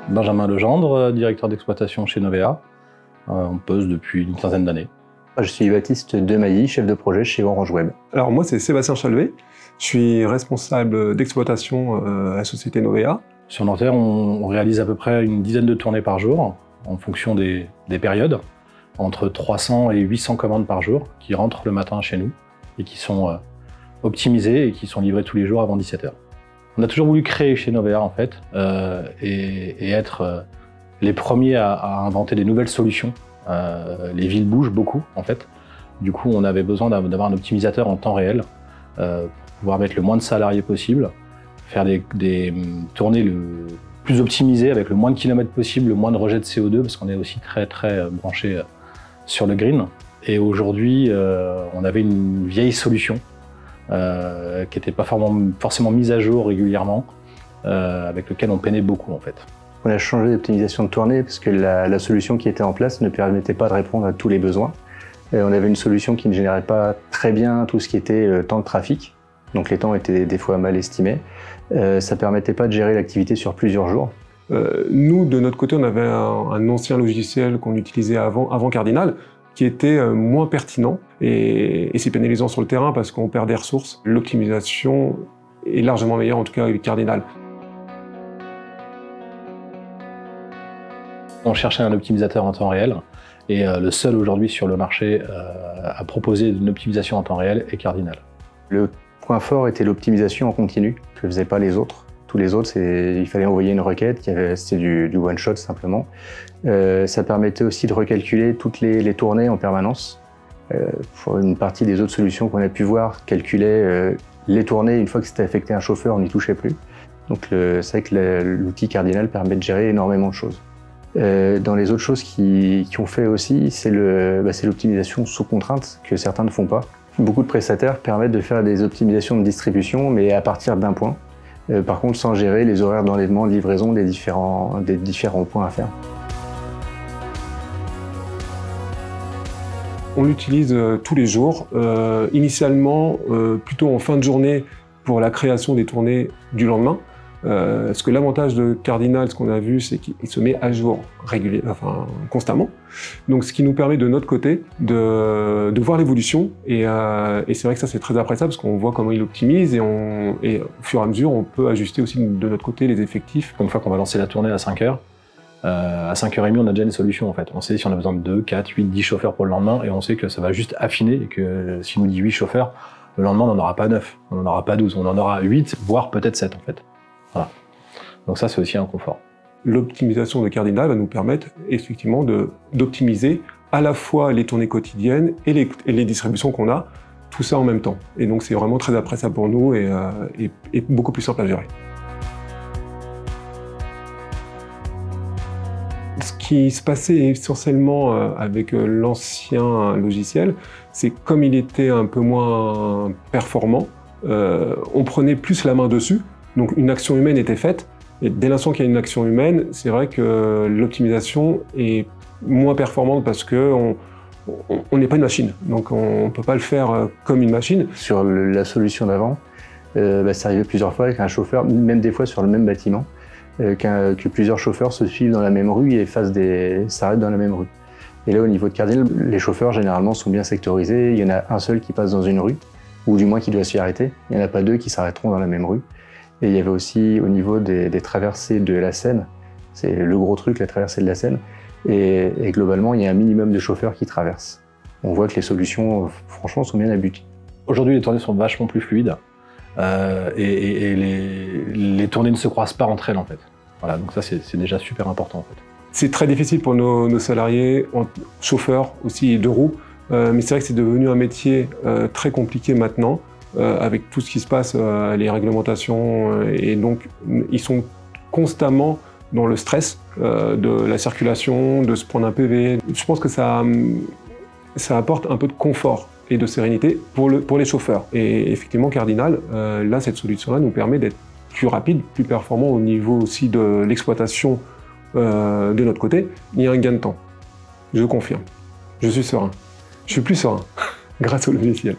Benjamin Legendre, directeur d'exploitation chez Novea, en poste depuis une quinzaine d'années. Je suis Baptiste Demailly, chef de projet chez Orange Web. Alors moi c'est Sébastien Chalvet, je suis responsable d'exploitation à la société Novea. Sur Nanterre, on réalise à peu près une dizaine de tournées par jour, en fonction des périodes, entre 300 et 800 commandes par jour qui rentrent le matin chez nous et qui sont optimisées et qui sont livrées tous les jours avant 17 h. On a toujours voulu créer chez Novea en fait et être les premiers à inventer des nouvelles solutions. Les villes bougent beaucoup en fait. Du coup, on avait besoin d'avoir un optimisateur en temps réel pour pouvoir mettre le moins de salariés possible, faire des tournées le plus optimisées avec le moins de kilomètres possible, le moins de rejet de CO2 parce qu'on est aussi très branché sur le green. Et aujourd'hui, on avait une vieille solution qui n'était pas forcément mise à jour régulièrement, avec lequel on peinait beaucoup en fait. On a changé d'optimisation de tournée parce que la solution qui était en place ne permettait pas de répondre à tous les besoins. On avait une solution qui ne générait pas très bien tout ce qui était temps de trafic, donc les temps étaient des fois mal estimés. Ça ne permettait pas de gérer l'activité sur plusieurs jours. Nous, de notre côté, on avait un ancien logiciel qu'on utilisait avant Cardinal, qui était moins pertinent et c'est pénalisant sur le terrain parce qu'on perd des ressources. L'optimisation est largement meilleure, en tout cas avec Cardinal. On cherchait un optimisateur en temps réel et le seul aujourd'hui sur le marché à proposer une optimisation en temps réel est Cardinal. Le point fort était l'optimisation en continu, que ne faisaient pas les autres. Tous les autres, il fallait envoyer une requête, c'était du one-shot simplement. Ça permettait aussi de recalculer toutes les tournées en permanence. Pour une partie des autres solutions qu'on a pu voir, calculer les tournées, une fois que c'était affecté un chauffeur, on n'y touchait plus. Donc c'est vrai que l'outil Cardinal permet de gérer énormément de choses. Dans les autres choses qui ont fait aussi, c'est l'optimisation sous contrainte que certains ne font pas. Beaucoup de prestataires permettent de faire des optimisations de distribution, mais à partir d'un point. Par contre, sans gérer les horaires d'enlèvement, de livraison des différents points à faire. On l'utilise tous les jours, initialement plutôt en fin de journée pour la création des tournées du lendemain. Parce que l'avantage de Cardinal, ce qu'on a vu, c'est qu'il se met à jour constamment. Donc ce qui nous permet de notre côté de voir l'évolution et c'est vrai que ça c'est très appréciable parce qu'on voit comment il optimise et au fur et à mesure on peut ajuster aussi de notre côté les effectifs. Une fois qu'on va lancer la tournée à 5 h, à 5h30 on a déjà une solution en fait. On sait si on a besoin de 2, 4, 8, 10 chauffeurs pour le lendemain et on sait que ça va juste affiner et que si on nous dit 8 chauffeurs, le lendemain on n'en aura pas 9, on n'en aura pas 12, on en aura 8, voire peut-être 7 en fait. Voilà. Donc ça, c'est aussi un confort. L'optimisation de Cardinal va nous permettre effectivement d'optimiser à la fois les tournées quotidiennes et les distributions qu'on a, tout ça en même temps. Et donc c'est vraiment très appréciable pour nous et beaucoup plus simple à gérer. Ce qui se passait essentiellement avec l'ancien logiciel, c'est comme il était un peu moins performant, on prenait plus la main dessus. Donc une action humaine était faite, et dès l'instant qu'il y a une action humaine, c'est vrai que l'optimisation est moins performante parce qu'on n'est pas une machine, donc on ne peut pas le faire comme une machine. Sur la solution d'avant, ça arrivait plusieurs fois qu'un chauffeur, même des fois sur le même bâtiment, que plusieurs chauffeurs se suivent dans la même rue et s'arrêtent dans la même rue. Et là au niveau de Cardinal, les chauffeurs généralement sont bien sectorisés, il y en a un seul qui passe dans une rue, ou du moins qui doit s'y arrêter, il n'y en a pas deux qui s'arrêteront dans la même rue. Et il y avait aussi au niveau des traversées de la Seine, c'est le gros truc, la traversée de la Seine, et globalement il y a un minimum de chauffeurs qui traversent. On voit que les solutions, franchement, sont bien abouties. Aujourd'hui les tournées sont vachement plus fluides et les tournées ne se croisent pas entre elles en fait. Voilà, donc ça c'est déjà super important en fait. C'est très difficile pour nos salariés, chauffeurs aussi de roues, mais c'est vrai que c'est devenu un métier très compliqué maintenant. Avec tout ce qui se passe, les réglementations, et donc ils sont constamment dans le stress de la circulation, de se prendre un PV. Je pense que ça apporte un peu de confort et de sérénité pour les chauffeurs. Et effectivement, Cardinal, là, cette solution-là nous permet d'être plus rapide, plus performant au niveau aussi de l'exploitation de notre côté. Il y a un gain de temps, je confirme. Je suis serein. Je suis plus serein grâce au logiciel.